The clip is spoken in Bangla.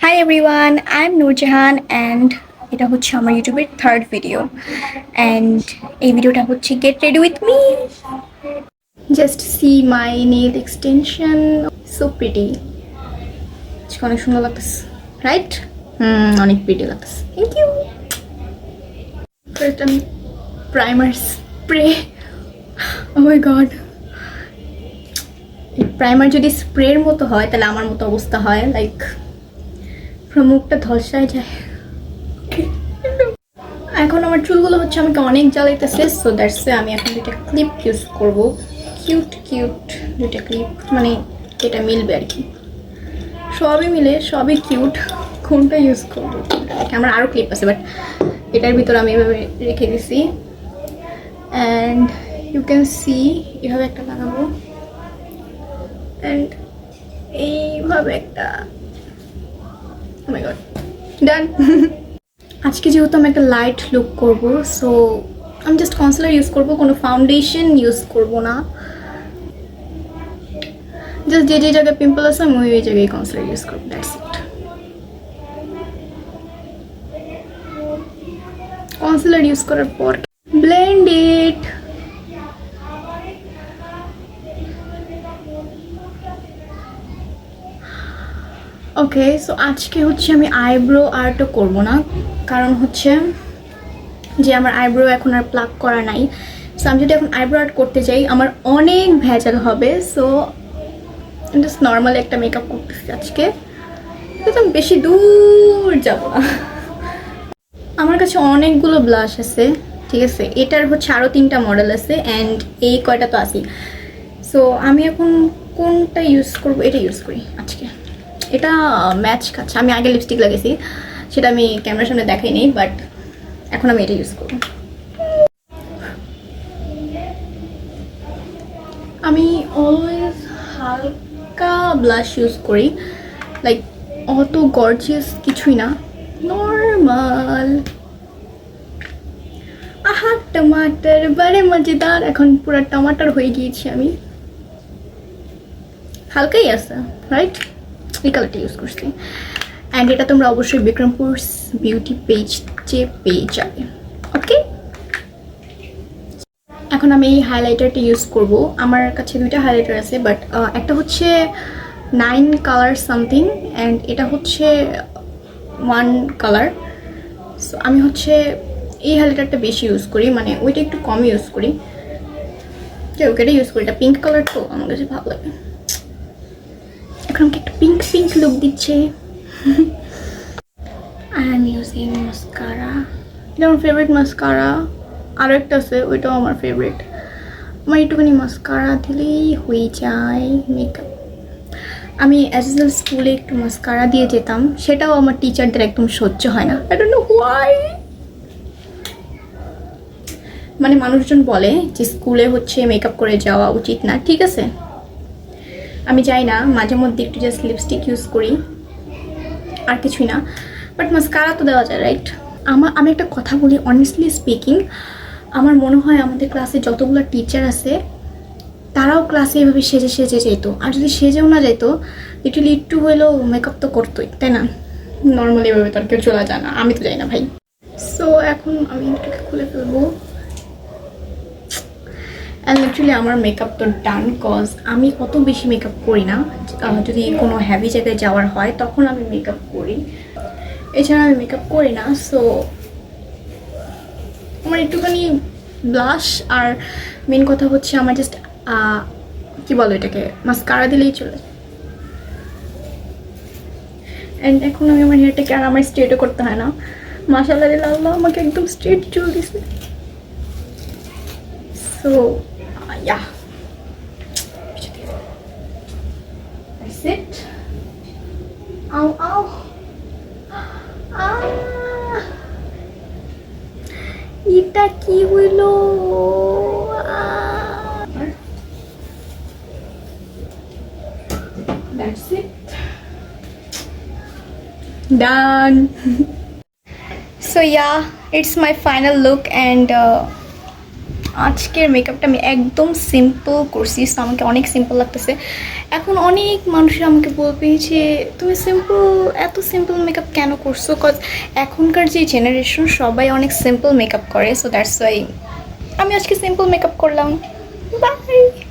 Hi everyone, I'm Noorjahan and এটা হচ্ছে আমার ইউটিউবের থার্ড ভিডিও and এই ভিডিওটা হচ্ছে get ready with me. Just see my nail extension, so pretty. অনেক সুন্দর লাগতেছে, right? অনেক pretty লাগতেছে. Thank you. First আমি primer spray. Oh my god. Primer যদি স্প্রের মতো হয় তাহলে আমার মতো অবস্থা হয়, লাইক পুরো মুখটা ধলসায় যায়। এখন আমার চুলগুলো হচ্ছে আমাকে অনেক জ্বালাইতেছে, সো দ্যাটস আমি এখন দুইটা ক্লিপ ইউজ করব, কিউট কিউট দুইটা ক্লিপ, মানে এটা মিলবে আর কি, সবই মিলে সবই কিউট। কোনটা ইউজ করবো? আমার আরও ক্লিপ আছে বাট এটার ভিতরে আমি এভাবে রেখে দিছি অ্যান্ড ইউ ক্যান সি এভাবে একটা লাগাবো অ্যান্ড এইভাবে একটা। Oh my god, done. আজকে যেহেতু আমি একটা লাইট লুক করব, সো আমি জাস্ট কনসিলার ইউজ করব, কোনো ফাউন্ডেশন ইউজ করব না। জাস্ট যে যে জায়গায় পিম্পল আছে আমি ওই জায়গায় কনসিলার ইউজ করব, দ্যাটস ইট। কনসিলার ইউজ করার পর ব্লেন্ড ইট। ওকে, সো আজকে হচ্ছে আমি আইব্রো আর্টও করবো না, কারণ হচ্ছে যে আমার আইব্রো এখন আর প্লাক করা নাই। সো আমি যদি এখন আইব্রো আর্ট করতে চাই আমার অনেক ভেজাল হবে, সো জাস্ট নর্মালি একটা মেকআপ করতেছি আজকে, একদম বেশি দূর যাব না। আমার কাছে অনেকগুলো ব্লাশ আছে, ঠিক আছে, এটার হচ্ছে আরও 3টা মডেল আছে অ্যান্ড এই কয়টা তো আছি। সো আমি এখন কোনটা ইউজ করবো? এটা ইউজ করি আজকে, এটা ম্যাচ খাচ্ছে। আমি আগে লিপস্টিক লাগিয়েছি, সেটা আমি ক্যামেরার সামনে দেখাই নেই, বাট এখন আমি এটা ইউজ করব। আমি অলওয়েজ হালকা ব্লাশ ইউজ করি, লাইক অত গর্জিয়াস কিছুই না, নর্মাল। আহা টমাটার বারে মজেদার, এখন পুরো টমাটার হয়ে গিয়েছি আমি। হালকাই আছে, রাইট? এই কালারটা ইউজ করছি অ্যান্ড এটা তোমরা অবশ্যই বিক্রমপুর বিউটি পেজে পেয়ে যাবে। ওকে, এখন আমি এই হাইলাইটারটা ইউজ করব। আমার কাছে 2টা হাইলাইটার আছে, বাট একটা হচ্ছে 9 কালার সামথিং অ্যান্ড এটা হচ্ছে 1 কালার। সো আমি হচ্ছে এই হাইলাইটারটা বেশি ইউজ করি, মানে ওইটা একটু কম ইউজ করি, ওইটা ইউজ করি। এটা পিঙ্ক কালার, তো আমার কাছে ভালো লাগে। এখন আমাকে একটা পিঙ্ক পিঙ্ক লুক দিচ্ছে। আই এম ইউজিং মাস্কারা, এটা আমার ফেভারিট মাস্কারা। আরও একটা আছে, ওইটাও আমার ফেভারিট। আমার একটুখানি মাস্কারা দিলেই হয়ে যায় মেকআপ। আমি অ্যাজ ইউজুয়াল স্কুলে একটু মাস্কারা দিয়ে যেতাম, সেটাও আমার টিচারদের একদম সহ্য হয় না, আই ডোন্ট নো হোয়াই। মানে মানুষজন বলে যে স্কুলে হচ্ছে মেকআপ করে যাওয়া উচিত না, ঠিক আছে, আমি যাই না, মাঝে মধ্যে একটু জাস্ট লিপস্টিক ইউজ করি, আর কিছুই না, বাট মাস্কারা তো দেওয়া যায়, রাইট? আমি একটা কথা বলি, অনেস্টলি স্পিকিং, আমার মনে হয় আমাদের ক্লাসে যতগুলো টিচার আছে তারাও ক্লাসে এভাবে সেজে সেজে যেত, আর যদি সেজেও না যেত লিটারলি একটু হলেও মেকআপ তো করতোই, তাই না? নর্মালি এভাবে তো আর কেউ চলা যায় না, আমি তো যাই না ভাই। সো এখন আমি এটাকে খুলে ফেলবো অ্যান্ড লিটারলি আমার মেকআপ তো ডান, কজ আমি অত বেশি মেকআপ করি না। যদি কোনো হ্যাভি জায়গায় যাওয়ার হয় তখন আমি মেকআপ করি, এছাড়া আমি মেকআপ করি না। সো আমার একটুখানি ব্লাশ আর মেন কথা হচ্ছে আমার জাস্ট কি বলো এটাকে, মাস্কারা দিলেই চলে। অ্যান্ড এখন আমি আমার হেয়ারটাকে আর আমার স্ট্রেটও করতে হয় না, মাশাআল্লাহ আল্লাহ আমাকে একদম স্ট্রেট চুল দিছে। So yeah, that's it. Ow ow, এটা কি হইলো? That's it, done. So yeah, it's my final look and আজকের মেকআপটা আমি একদম সিম্পল করছি, সো আমাকে অনেক সিম্পল লাগতেছে। এখন অনেক মানুষ আমাকে বলবে যে তুমি সিম্পল, এত সিম্পল মেকআপ কেন করছো? কজ এখনকার যে জেনারেশন সবাই অনেক সিম্পল মেকআপ করে, সো দ্যাটস ওয়াই আমি আজকে সিম্পল মেকআপ করলাম। বাই।